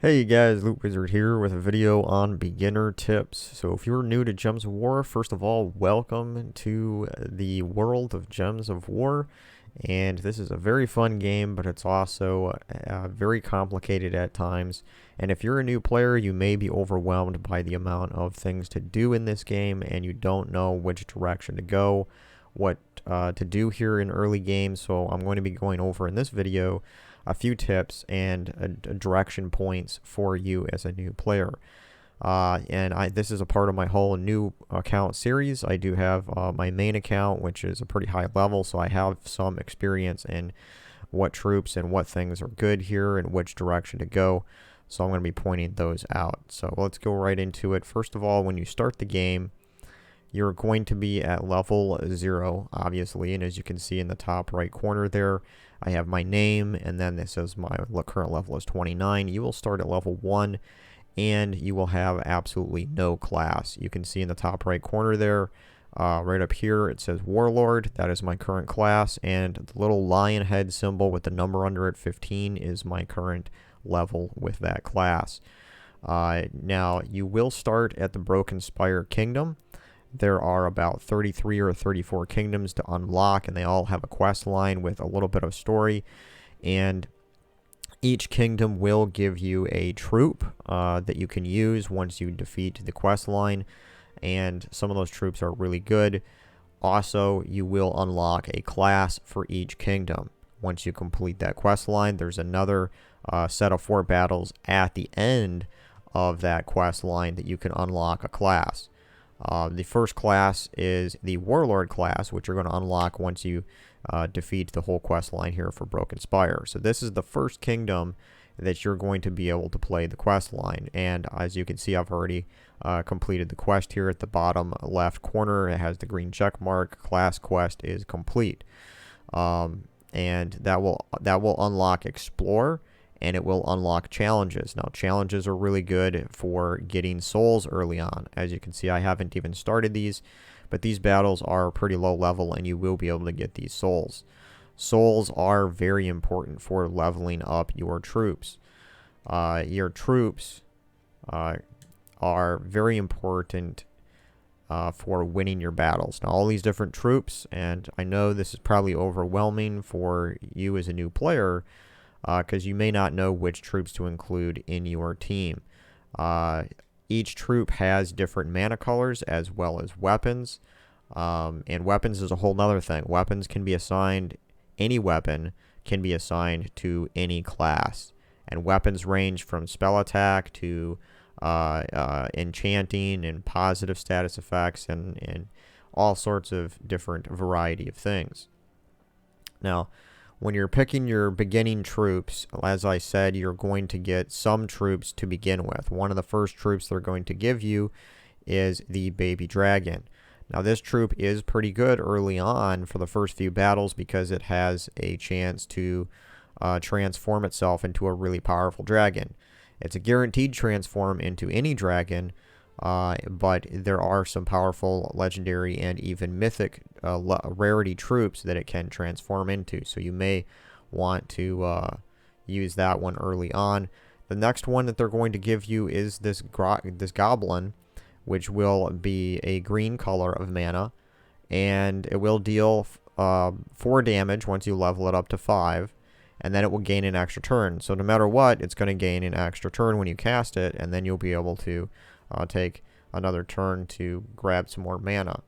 Hey guys, LootWizard here with a video on beginner tips. So if you're new to Gems of War, first of all, welcome to the world of Gems of War. And this is a very fun game, but it's also very complicated at times. And if you're a new player, you may be overwhelmed by the amount of things to do in this game, and you don't know which direction to go, what to do here in early game. So I'm going to be going over in this video a few tips and direction points for you as a new player. This is a part of my whole new account series. I do have my main account, which is a pretty high level, so I have some experience in what troops and what things are good here and which direction to go. So I'm going to be pointing those out. So let's go right into it. First of all, when you start the game, you're going to be at level 0, obviously, and as you can see in the top right corner there, I have my name, and then this says my current level is 29. You will start at level 1, and you will have absolutely no class. You can see in the top right corner there, right up here, it says Warlord. That is my current class, and the little lion head symbol with the number under it, 15, is my current level with that class. Now, you will start at the Broken Spire Kingdom. There are about 33 or 34 kingdoms to unlock, and they all have a quest line with a little bit of story. And each kingdom will give you a troop that you can use once you defeat the quest line, and some of those troops are really good. Also, you will unlock a class for each kingdom. Once you complete that quest line, there's another set of 4 battles at the end of that quest line that you can unlock a class. The first class is the Warlord class, which you're going to unlock once you defeat the whole quest line here for Broken Spire. So this is the first kingdom that you're going to be able to play the quest line. And as you can see, I've already completed the quest here at the bottom left corner. It has the green check mark. Class quest is complete. And that will unlock Explore, and it will unlock challenges. Now, challenges are really good for getting souls early on. As you can see, I haven't even started these, but these battles are pretty low level, and you will be able to get these souls. Souls are very important for leveling up your troops. Your troops are very important for winning your battles. Now, all these different troops, and I know this is probably overwhelming for you as a new player, because you may not know which troops to include in your team. Each troop has different mana colors as well as weapons, and weapons is a whole nother thing. Weapons can be assigned, any weapon can be assigned to any class, and weapons range from spell attack to enchanting and positive status effects and all sorts of different variety of things. Now, when you're picking your beginning troops, as I said, you're going to get some troops to begin with. One of the first troops they're going to give you is the Baby Dragon. Now, this troop is pretty good early on for the first few battles because it has a chance to transform itself into a really powerful dragon. It's a guaranteed transform into any dragon, but there are some powerful legendary and even mythic rarity troops that it can transform into. So you may want to use that one early on. The next one that they're going to give you is this goblin, which will be a green color of mana, and it will deal 4 damage once you level it up to 5. And then it will gain an extra turn. So no matter what, it's going to gain an extra turn when you cast it, and then you'll be able to take another turn to grab some more mana.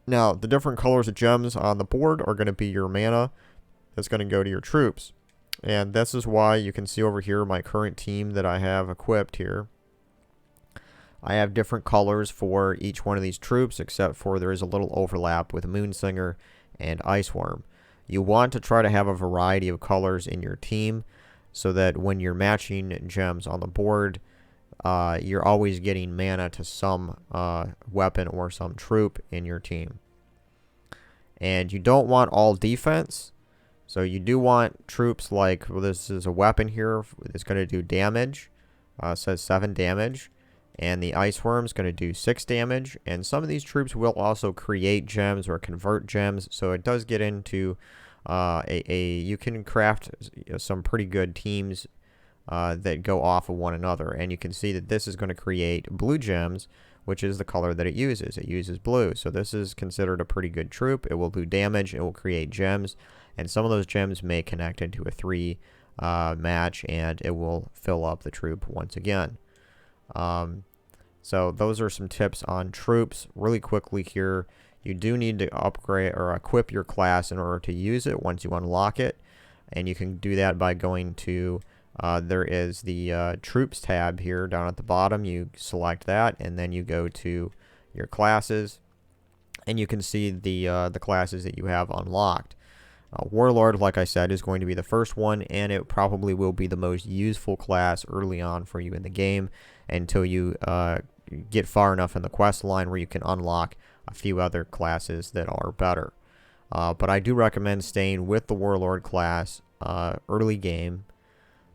Now, the different colors of gems on the board are going to be your mana that's going to go to your troops. And this is why you can see over here my current team that I have equipped here. I have different colors for each one of these troops, except for there is a little overlap with Moonsinger and Iceworm. You want to try to have a variety of colors in your team so that when you're matching gems on the board, you're always getting mana to some weapon or some troop in your team. And you don't want all defense. So you do want troops like, well, this is a weapon here. It's going to do damage. It says 7 damage. And the Iceworm is going to do 6 damage. And some of these troops will also create gems or convert gems. So it does get into you can craft some pretty good teams that go off of one another. And you can see that this is going to create blue gems, which is the color that it uses. It uses blue. So this is considered a pretty good troop. It will do damage. It will create gems. And some of those gems may connect into a 3 match, and it will fill up the troop once again. So those are some tips on troops. Really quickly here, you do need to upgrade or equip your class in order to use it once you unlock it. And you can do that by going to, there is the troops tab here down at the bottom. You select that, and then you go to your classes, and you can see the classes that you have unlocked. Warlord, like I said, is going to be the first one, and it probably will be the most useful class early on for you in the game until you get far enough in the quest line where you can unlock a few other classes that are better. But I do recommend staying with the Warlord class early game,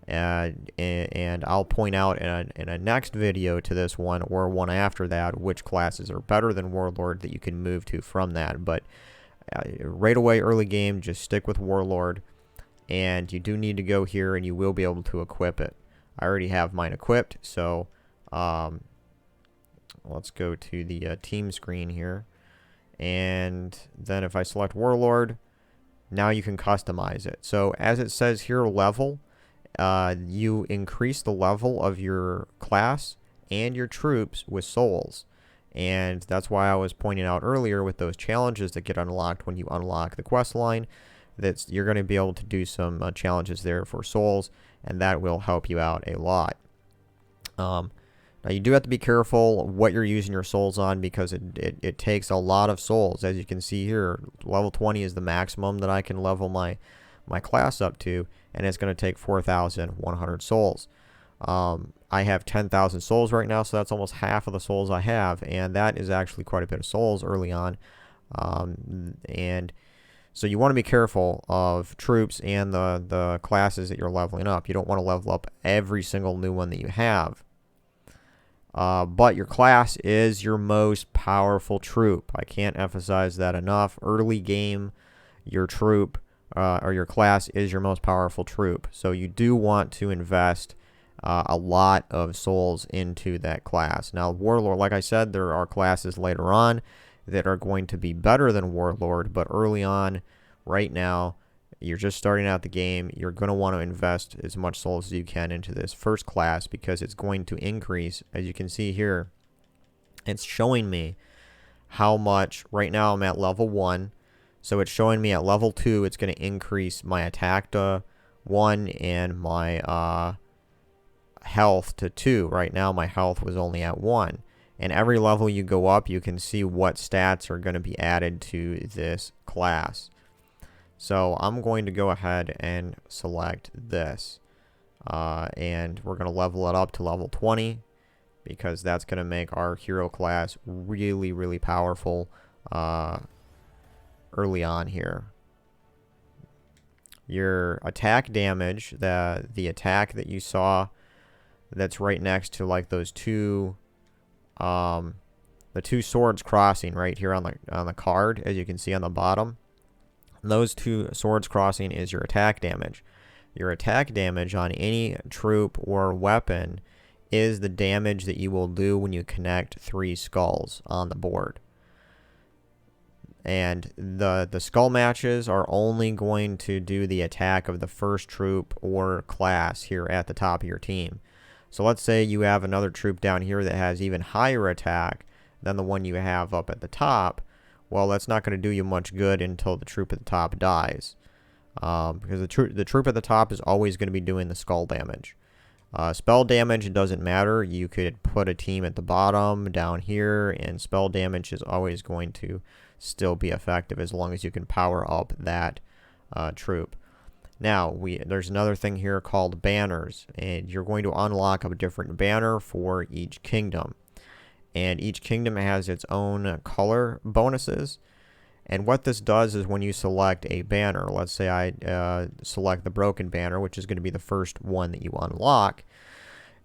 and I'll point out in a next video to this one or one after that which classes are better than Warlord that you can move to from that. But right away, early game, just stick with Warlord, and you do need to go here and you will be able to equip it. I already have mine equipped, so let's go to the team screen here, and then if I select Warlord, now you can customize it. So as it says here, level, you increase the level of your class and your troops with souls. And that's why I was pointing out earlier with those challenges that get unlocked when you unlock the quest line, that you're going to be able to do some challenges there for souls, and that will help you out a lot. Now you do have to be careful what you're using your souls on, because it takes a lot of souls. As you can see here, level 20 is the maximum that I can level my class up to, and it's going to take 4,100 souls. I have 10,000 souls right now, so that's almost half of the souls I have, and that is actually quite a bit of souls early on. And so you want to be careful of troops and the classes that you're leveling up. You don't want to level up every single new one that you have. But your class is your most powerful troop. I can't emphasize that enough. Early game, your troop or your class is your most powerful troop. So you do want to invest a lot of souls into that class. Now, Warlord, like I said, there are classes later on that are going to be better than Warlord, but early on, right now, you're just starting out the game, you're going to want to invest as much souls as you can into this first class, because it's going to increase. As you can see here, it's showing me how much. Right now I'm at level 1, so it's showing me at level 2 it's going to increase my attack to 1 and my health to 2. Right now my health was only at 1, and every level you go up you can see what stats are going to be added to this class. So I'm going to go ahead and select this, and we're going to level it up to level 20, because that's going to make our hero class really, really powerful early on here. Your attack damage, the attack that you saw that's right next to like those two the two swords crossing right here on the card, as you can see on the bottom, those two swords crossing is your attack damage. Your attack damage on any troop or weapon is the damage that you will do when you connect 3 skulls on the board. And the skull matches are only going to do the attack of the first troop or class here at the top of your team. So let's say you have another troop down here that has even higher attack than the one you have up at the top. Well, that's not going to do you much good until the troop at the top dies. Because the troop at the top is always going to be doing the skull damage. Spell damage doesn't matter. You could put a team at the bottom down here, and spell damage is always going to still be effective as long as you can power up that troop. Now, there's another thing here called banners, and you're going to unlock a different banner for each kingdom. And each kingdom has its own color bonuses. And what this does is when you select a banner, let's say I select the broken banner, which is going to be the first one that you unlock,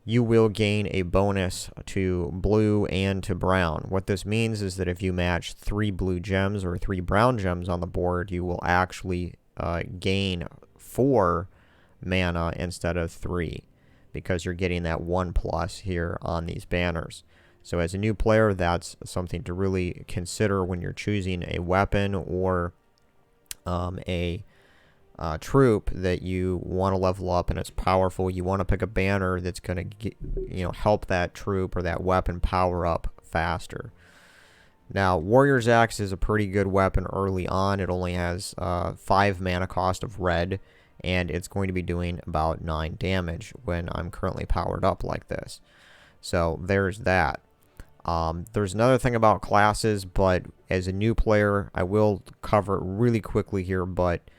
you will gain a bonus to blue and to brown. What this means is that if you match 3 blue gems or 3 brown gems on the board, you will actually gain 4 mana instead of 3. because you're getting that 1+ here on these banners. So as a new player, that's something to really consider when you're choosing a weapon or a troop that you want to level up and it's powerful. You want to pick a banner that's going to help that troop or that weapon power up faster. Now, Warrior's Axe is a pretty good weapon early on. It only has 5 mana cost of red, and it's going to be doing about 9 damage when I'm currently powered up like this. So there's that. There's another thing about classes, but as a new player, I will cover it really quickly here, but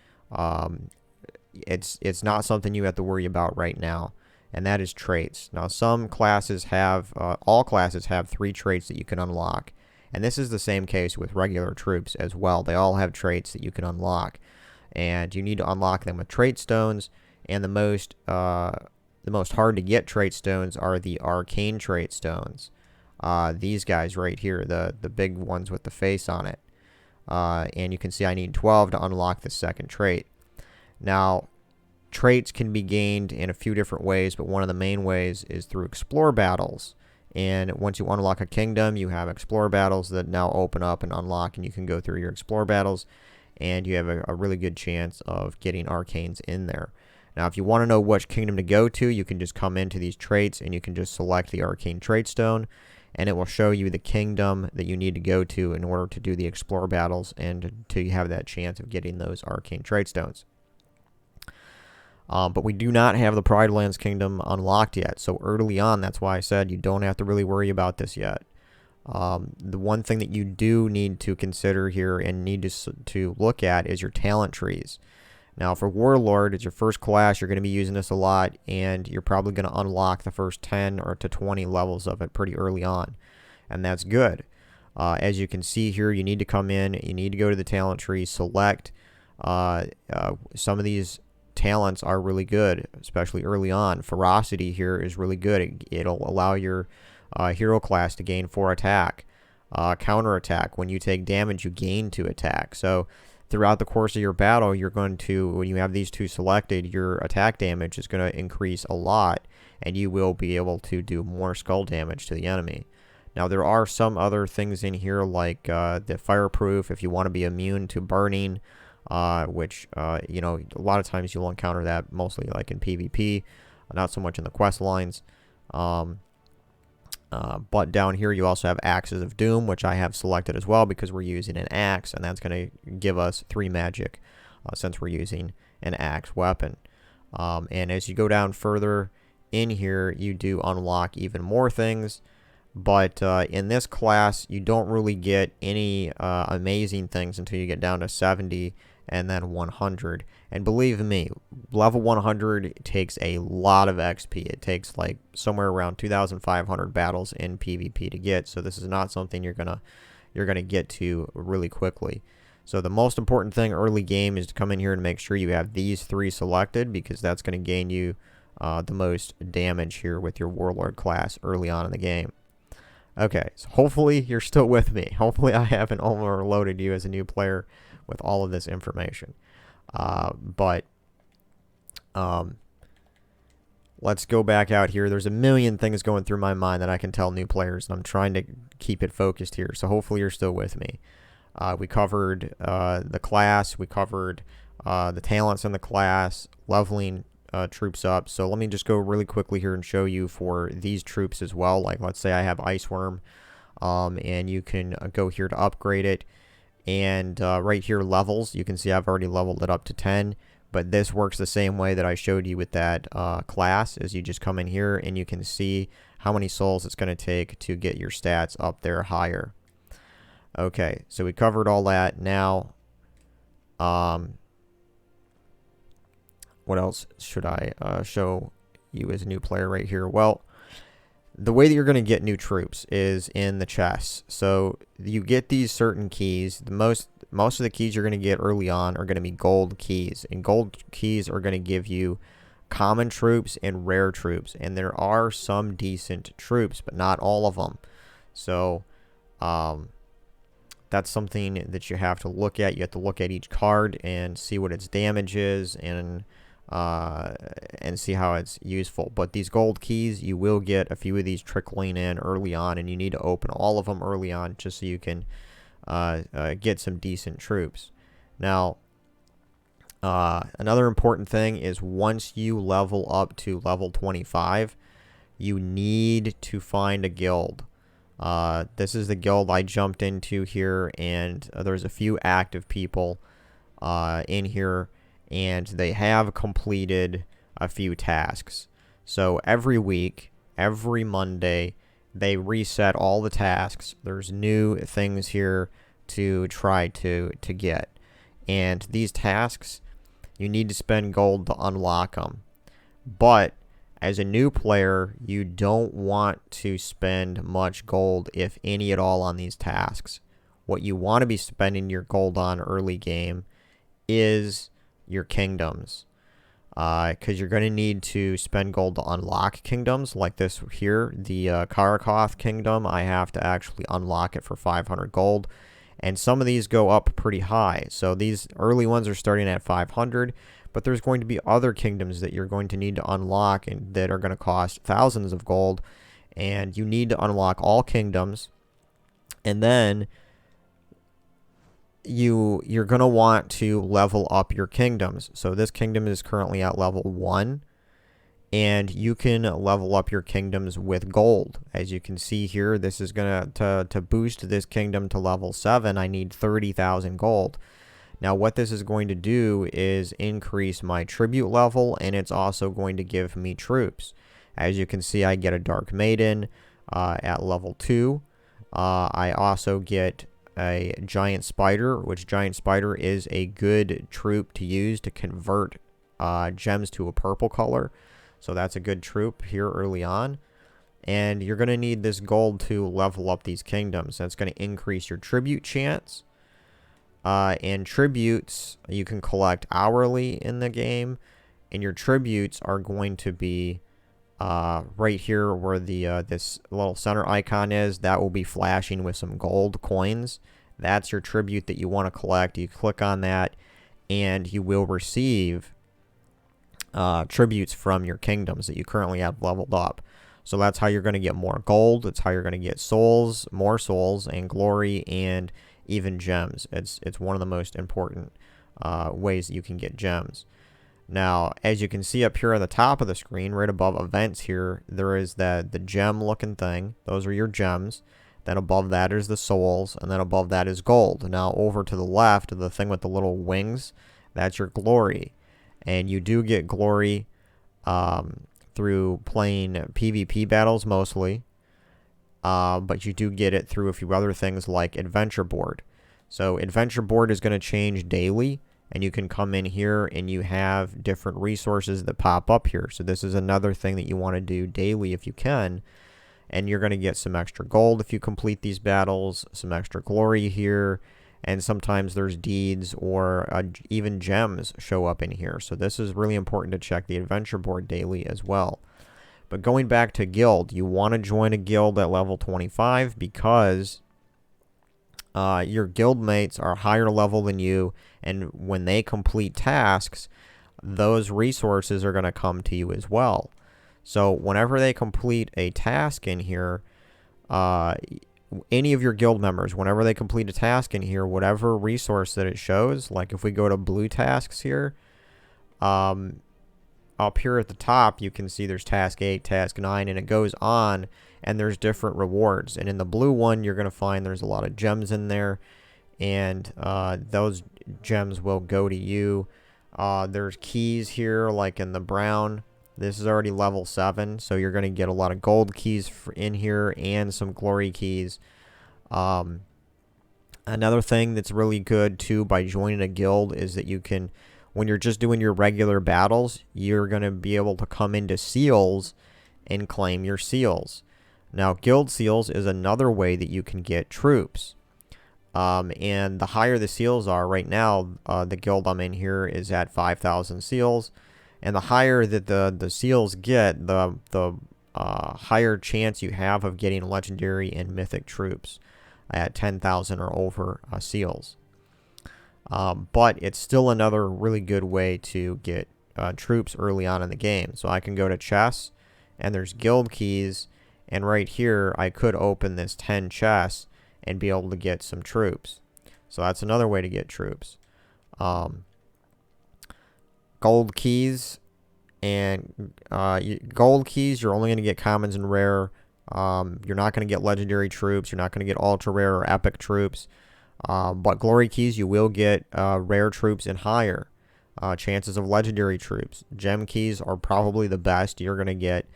it's not something you have to worry about right now, and that is traits. Now, some classes have, all classes have 3 traits that you can unlock, and this is the same case with regular troops as well. They all have traits that you can unlock, and you need to unlock them with trait stones, and the most hard to get trait stones are the arcane trait stones. These guys right here, the big ones with the face on it. And you can see I need 12 to unlock the second trait. Now, traits can be gained in a few different ways, but one of the main ways is through explore battles. And once you unlock a kingdom, you have explore battles that now open up and unlock, and you can go through your explore battles, and you have a really good chance of getting arcanes in there. Now, if you want to know which kingdom to go to, you can just come into these traits, and you can just select the arcane trait stone, and it will show you the kingdom that you need to go to in order to do the explore battles and to have that chance of getting those arcane trait stones. But we do not have the Pride Lands Kingdom unlocked yet, so early on, that's why I said you don't have to really worry about this yet. The one thing that you do need to consider here and need to look at is your talent trees. Now, for Warlord, it's your first class, you're going to be using this a lot, and you're probably going to unlock the first 10 or to 20 levels of it pretty early on, and that's good. As you can see here, you need to come in, you need to go to the talent tree, select. Some of these talents are really good, especially early on. Ferocity here is really good. It'll allow your hero class to gain 4 attack. Counter attack, when you take damage, you gain 2 attack. So throughout the course of your battle, you're going to, when you have these 2 selected, your attack damage is going to increase a lot, and you will be able to do more skull damage to the enemy. Now, there are some other things in here, like the fireproof, if you want to be immune to burning, which, a lot of times you'll encounter that mostly like in PvP, not so much in the quest lines. But down here you also have Axes of Doom, which I have selected as well because we're using an axe, and that's going to give us 3 magic since we're using an axe weapon. And as you go down further in here, you do unlock even more things. But in this class, you don't really get any amazing things until you get down to 70 and then 100. And believe me, level 100 takes a lot of XP. It takes like somewhere around 2,500 battles in PvP to get. So this is not something you're gonna get to really quickly. So the most important thing early game is to come in here and make sure you have these 3 selected, because that's going to gain you the most damage here with your Warlord class early on in the game. Okay, so hopefully you're still with me. Hopefully I haven't overloaded you as a new player with all of this information. Let's go back out here. There's a million things going through my mind that I can tell new players, and I'm trying to keep it focused here. So hopefully you're still with me. We covered the class. We covered the talents in the class, leveling troops up. So let me just go really quickly here and show you for these troops as well. Like, let's say I have Iceworm, and you can go here to upgrade it. And right here, levels, you can see I've already leveled it up to 10. But this works the same way that I showed you with that class, is you just come in here and you can see how many souls it's going to take to get your stats up there higher. Okay, so we covered all that. Now, what else should I show you as a new player right here? Well, the way that you're going to get new troops is in the chests. So you get these certain keys. Most of the keys you're going to get early on are going to be gold keys, and gold keys are going to give you common troops and rare troops, and there are some decent troops, but not all of them. So that's something that you have to look at. You have to look at each card and see what its damage is, and and see how it's useful. But these gold keys, you will get a few of these trickling in early on, and you need to open all of them early on just so you can get some decent troops. Now, another important thing is once you level up to level 25, you need to find a guild. This is the guild I jumped into here, and there's a few active people in here, and they have completed a few tasks. So every week, every Monday, they reset all the tasks. There's new things here to try to get. And these tasks, you need to spend gold to unlock them. But as a new player, you don't want to spend much gold, if any at all, on these tasks. What you want to be spending your gold on early game is your kingdoms. Because you're going to need to spend gold to unlock kingdoms like this here. The Karakoth kingdom, I have to actually unlock it for 500 gold. And some of these go up pretty high. So these early ones are starting at 500. But there's going to be other kingdoms that you're going to need to unlock and that are going to cost thousands of gold. And you need to unlock all kingdoms. And then you're going to want to level up your kingdoms. So this kingdom is currently at level 1. And you can level up your kingdoms with gold. As you can see here, this is going to boost this kingdom to level 7. I need 30,000 gold. Now, what this is going to do is increase my tribute level, and it's also going to give me troops. As you can see, I get a Dark Maiden at level 2. I also get a Giant Spider, which Giant Spider is a good troop to use to convert gems to a purple color. So that's a good troop here early on. And you're going to need this gold to level up these kingdoms. That's going to increase your tribute chance. And tributes you can collect hourly in the game. And your tributes are going to be right here where the this little center icon is. That will be flashing with some gold coins. That's your tribute that you want to collect. You click on that, and you will receive tributes from your kingdoms that you currently have leveled up. So that's how you're going to get more gold. That's how you're going to get souls, more souls, and glory, and even gems. It's one of the most important ways that you can get gems. Now, as you can see up here on the top of the screen, right above events here, there is the gem looking thing. Those are your gems. Then above that is the souls, and then above that is gold. Now over to the left, the thing with the little wings, that's your glory. And you do get glory through playing PvP battles mostly. But you do get it through a few other things like Adventure Board. So Adventure Board is going to change daily. And you can come in here and you have different resources that pop up here. So this is another thing that you want to do daily if you can. And you're going to get some extra gold if you complete these battles. Some extra glory here. And sometimes there's deeds or even gems show up in here. So this is really important to check the adventure board daily as well. But going back to guild, you want to join a guild at level 25 because your guild mates are higher level than you. And when they complete tasks, those resources are going to come to you as well. So whenever they complete a task in here, any of your guild members, whenever they complete a task in here, whatever resource that it shows, like if we go to blue tasks here, up here at the top, you can see there's task 8, task 9, and it goes on, and there's different rewards. And in the blue one, you're going to find there's a lot of gems in there, and those gems will go to you. There's keys here, like in the brown. This is already level 7, so you're going to get a lot of gold keys in here and some glory keys. Another thing that's really good, too, by joining a guild is that you can, when you're just doing your regular battles, you're going to be able to come into seals and claim your seals. Now, guild seals is another way that you can get troops. And the higher the seals are right now, the guild I'm in here is at 5,000 seals. And the higher that the seals get, the higher chance you have of getting legendary and mythic troops at 10,000 or over seals. But it's still another really good way to get troops early on in the game. So I can go to chests, and there's guild keys, and right here I could open this 10 chests and be able to get some troops. So that's another way to get troops. Gold keys, and gold keys, you're only going to get commons and rare. You're not going to get legendary troops. You're not going to get ultra rare or epic troops. But glory keys, you will get rare troops and higher chances of legendary troops. Gem keys are probably the best. You're going to get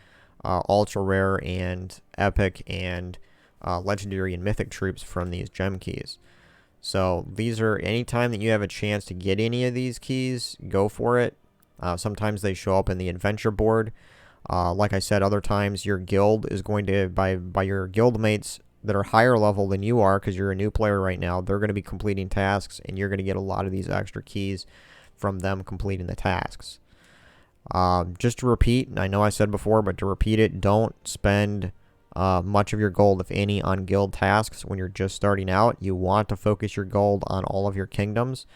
ultra rare and epic and legendary and mythic troops from these gem keys. So these are, anytime that you have a chance to get any of these keys, go for it. Sometimes they show up in the adventure board. Like I said, other times your guild is going to, by your guild mates that are higher level than you are, because you're a new player right now, they're going to be completing tasks, and you're going to get a lot of these extra keys from them completing the tasks. Just to repeat, I know I said before, but to repeat it, don't spend much of your gold, if any, on guild tasks when you're just starting out. You want to focus your gold on all of your kingdoms,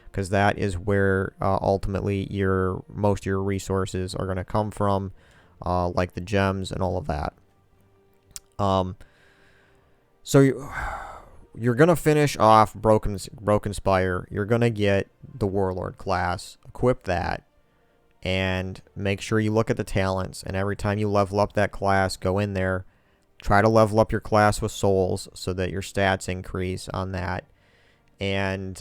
because that is where ultimately most of your resources are going to come from, like the gems and all of that. So you're going to finish off Broken Spire. You're going to get the Warlord class, equip that, and make sure you look at the talents. And every time you level up that class, go in there, try to level up your class with souls so that your stats increase on that. And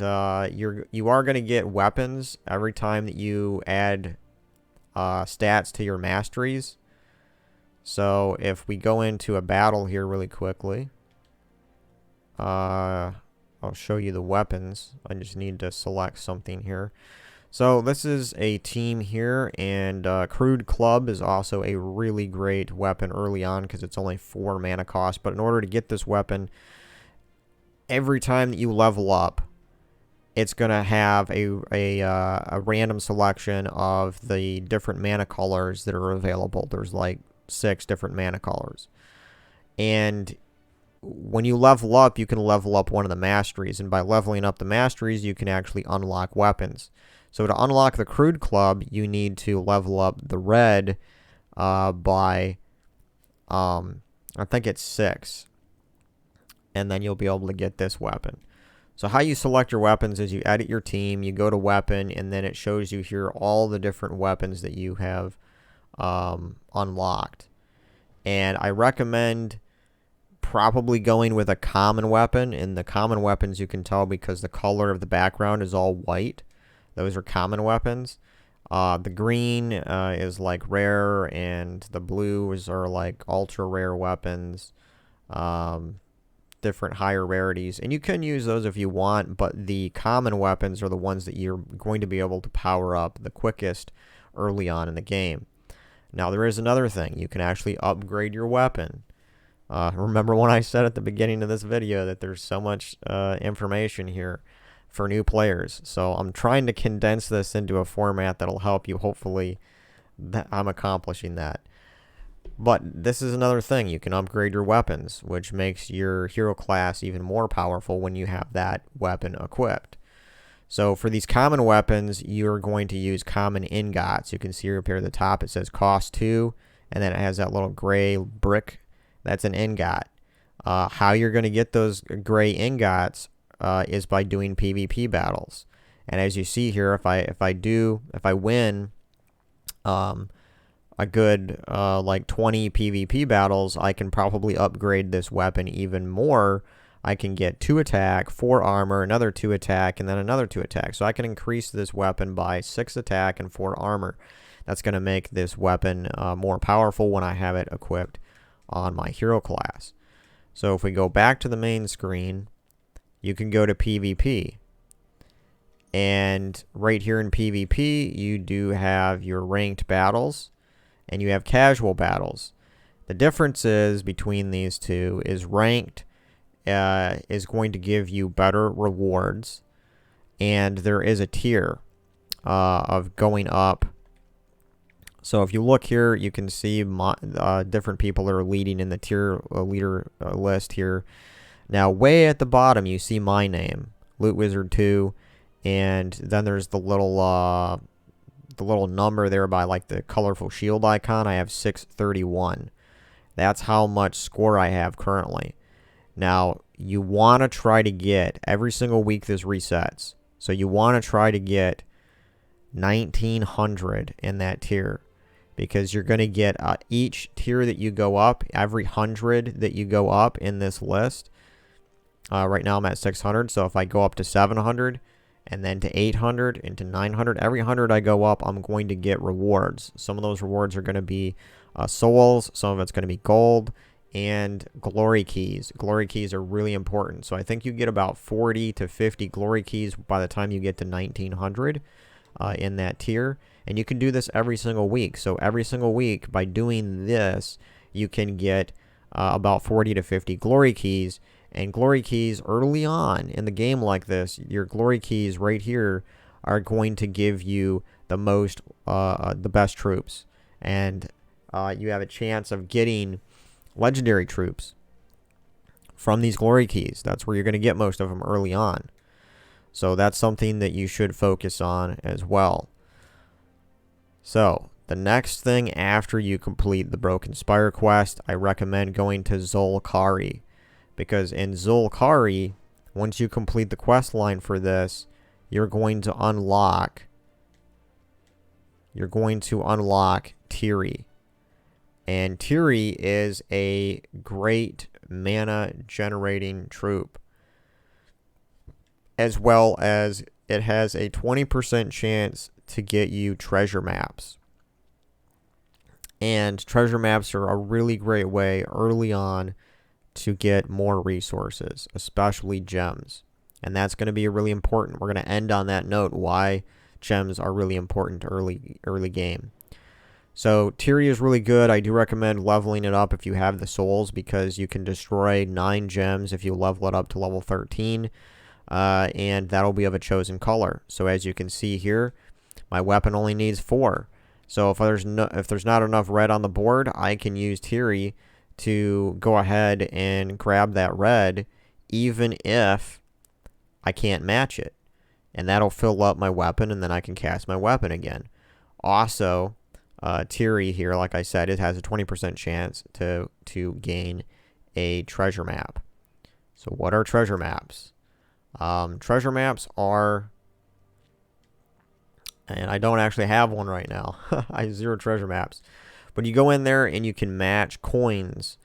you are going to get weapons every time that you add stats to your masteries. So if we go into a battle here really quickly, I'll show you the weapons. I just need to select something here. So this is a team here, and Crude Club is also a really great weapon early on because it's only 4 mana cost. But in order to get this weapon, every time that you level up, it's going to have a random selection of the different mana colors that are available. There's like 6 different mana colors. And when you level up, you can level up one of the masteries. And by leveling up the masteries, you can actually unlock weapons. So to unlock the Crude Club, you need to level up the red by, I think it's 6. And then you'll be able to get this weapon. So how you select your weapons is you edit your team, you go to weapon, and then it shows you here all the different weapons that you have unlocked. And I recommend probably going with a common weapon. And the common weapons you can tell because the color of the background is all white. Those are common weapons. The green is like rare, and the blues are like ultra rare weapons. Different higher rarities, and you can use those if you want, but the common weapons are the ones that you're going to be able to power up the quickest early on in the game. Now there is another thing. You can actually upgrade your weapon. Remember when I said at the beginning of this video that there's so much information here for new players. So I'm trying to condense this into a format that'll help you. Hopefully I'm accomplishing that. But this is another thing. You can upgrade your weapons, which makes your hero class even more powerful when you have that weapon equipped. So for these common weapons, you're going to use common ingots. You can see here up here at the top it says cost 2, and then it has that little gray brick. That's an ingot. How you're going to get those gray ingots is by doing PvP battles. And as you see here, if I win a good like 20 PvP battles, I can probably upgrade this weapon even more. I can get 2 attack, 4 armor, another 2 attack, and then another 2 attack. So I can increase this weapon by 6 attack and 4 armor. That's going to make this weapon more powerful when I have it equipped on my hero class. So if we go back to the main screen, you can go to PvP. And right here in PvP, you do have your ranked battles, and you have casual battles. The difference is between these two is ranked is going to give you better rewards, and there is a tier of going up. So if you look here, you can see different people that are leading in the tier leader list here. Now, way at the bottom, you see my name, LootWizard 2, and then there's the little the little number there by like the colorful shield icon, I have 631. That's how much score I have currently. Now, you want to try to get, every single week this resets, so you want to try to get 1900 in that tier, because you're going to get each tier that you go up, every 100 that you go up in this list. Right now I'm at 600, so if I go up to 700 and then to 800 and to 900, every 100 I go up, I'm going to get rewards. Some of those rewards are going to be souls, some of it's going to be gold, and glory keys. Glory keys are really important, so I think you get about 40 to 50 glory keys by the time you get to 1900 in that tier. And you can do this every single week. So every single week, by doing this, you can get about 40 to 50 glory keys. And glory keys early on in the game like this, your glory keys right here are going to give you the best troops. And you have a chance of getting legendary troops from these glory keys. That's where you're going to get most of them early on. So that's something that you should focus on as well. So, the next thing after you complete the Broken Spire quest, I recommend going to Zola Khari. Because in Zola Khari, once you complete the quest line for this, you're going to unlock Tiri. And Tiri is a great mana generating troop, as well as it has a 20% chance to get you treasure maps. And treasure maps are a really great way early on to get more resources, especially gems. And that's going to be really important. We're going to end on that note, why gems are really important early game. So Tiri is really good. I do recommend leveling it up if you have the souls, because you can destroy 9 gems if you level it up to level 13. And that'll be of a chosen color. So as you can see here, my weapon only needs 4. So if there's not enough red on the board, I can use Tiri to go ahead and grab that red, even if I can't match it. And that'll fill up my weapon, and then I can cast my weapon again. Also, Tiri here, like I said, it has a 20% chance to gain a treasure map. So what are treasure maps? Treasure maps are, and I don't actually have one right now. I have 0 treasure maps. But you go in there and you can match coins.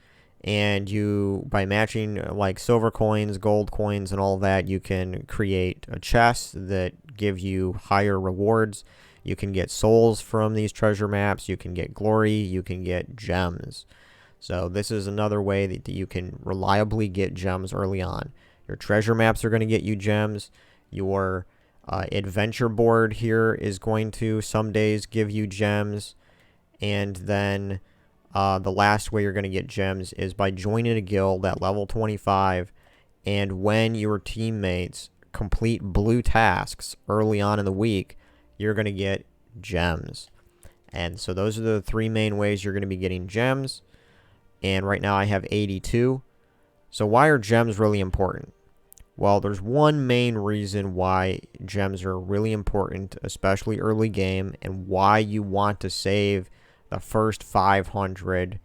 And by matching like silver coins, gold coins, and all that, you can create a chest that give you higher rewards. You can get souls from these treasure maps. You can get glory. You can get gems. So this is another way that you can reliably get gems early on. Your treasure maps are going to get you gems. Your adventure board here is going to some days give you gems. And then the last way you're going to get gems is by joining a guild at level 25. And when your teammates complete blue tasks early on in the week, you're going to get gems. And so those are the 3 main ways you're going to be getting gems. And right now I have 82. So why are gems really important? Well, there's one main reason why gems are really important, especially early game, and why you want to save the first 500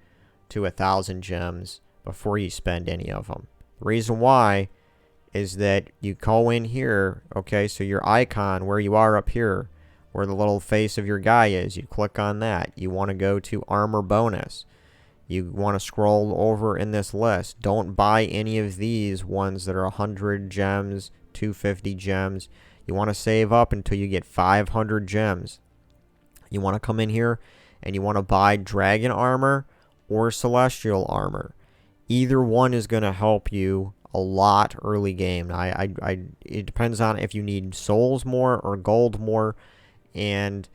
to 1,000 gems before you spend any of them. The reason why is that you go in here, okay, so your icon, where you are up here, where the little face of your guy is, you click on that. You want to go to armor bonus. You want to scroll over in this list. Don't buy any of these ones that are 100 gems, 250 gems. You want to save up until you get 500 gems. You want to come in here and you want to buy dragon armor or celestial armor. Either one is going to help you a lot early game. It depends on if you need souls more or gold more, and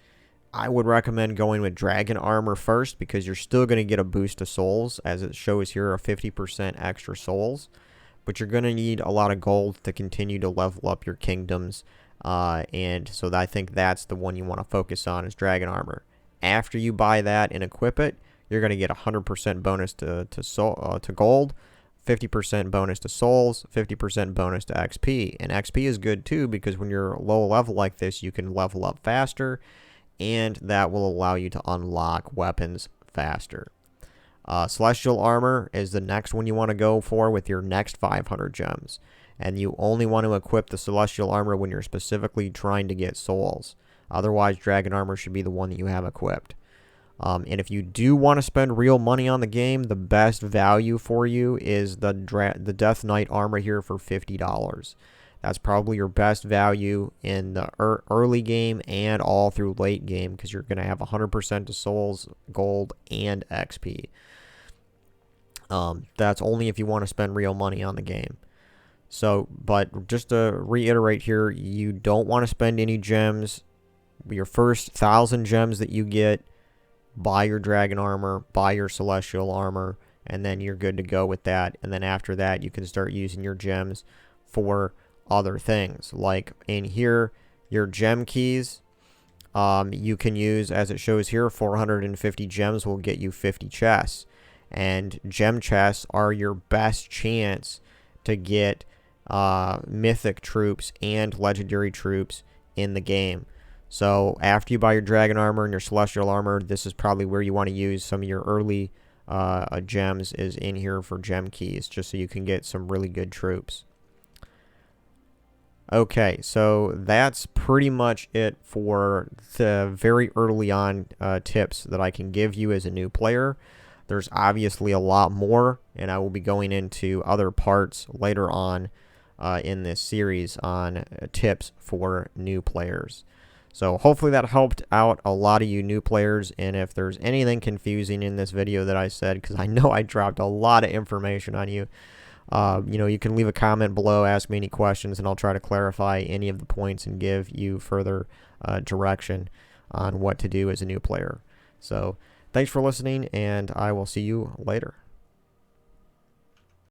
I would recommend going with dragon armor first, because you're still going to get a boost of souls, as it shows here, a 50% extra souls. But you're going to need a lot of gold to continue to level up your kingdoms. And so I think that's the one you want to focus on, is dragon armor. After you buy that and equip it, you're going to get 100% bonus to gold, 50% bonus to souls, 50% bonus to XP. And XP is good too, because when you're low level like this, you can level up faster. and that will allow you to unlock weapons faster. Celestial Armor is the next one you want to go for with your next 500 gems. And you only want to equip the Celestial Armor when you're specifically trying to get souls. Otherwise, Dragon Armor should be the one that you have equipped. And if you do want to spend real money on the game, the best value for you is the Death Knight Armor here for $50. That's probably your best value in the early game and all through late game, because you're going to have 100% to souls, gold, and XP. That's only if you want to spend real money on the game. So, but just to reiterate here, you don't want to spend any gems. Your first 1,000 gems that you get, buy your Dragon Armor, buy your Celestial Armor, and then you're good to go with that. And then after that, you can start using your gems for other things. Like in here, your gem keys, you can use, as it shows here, 450 gems will get you 50 chests. And gem chests are your best chance to get mythic troops and legendary troops in the game. So after you buy your Dragon Armor and your Celestial Armor, this is probably where you want to use some of your early gems is in here for gem keys, just so you can get some really good troops. Okay, so that's pretty much it for the very early on tips that I can give you as a new player. There's obviously a lot more, and I will be going into other parts later on in this series on tips for new players. So hopefully that helped out a lot of you new players, and if there's anything confusing in this video that I said, because I know I dropped a lot of information on you, you can leave a comment below, ask me any questions, and I'll try to clarify any of the points and give you further direction on what to do as a new player. So thanks for listening, and I will see you later.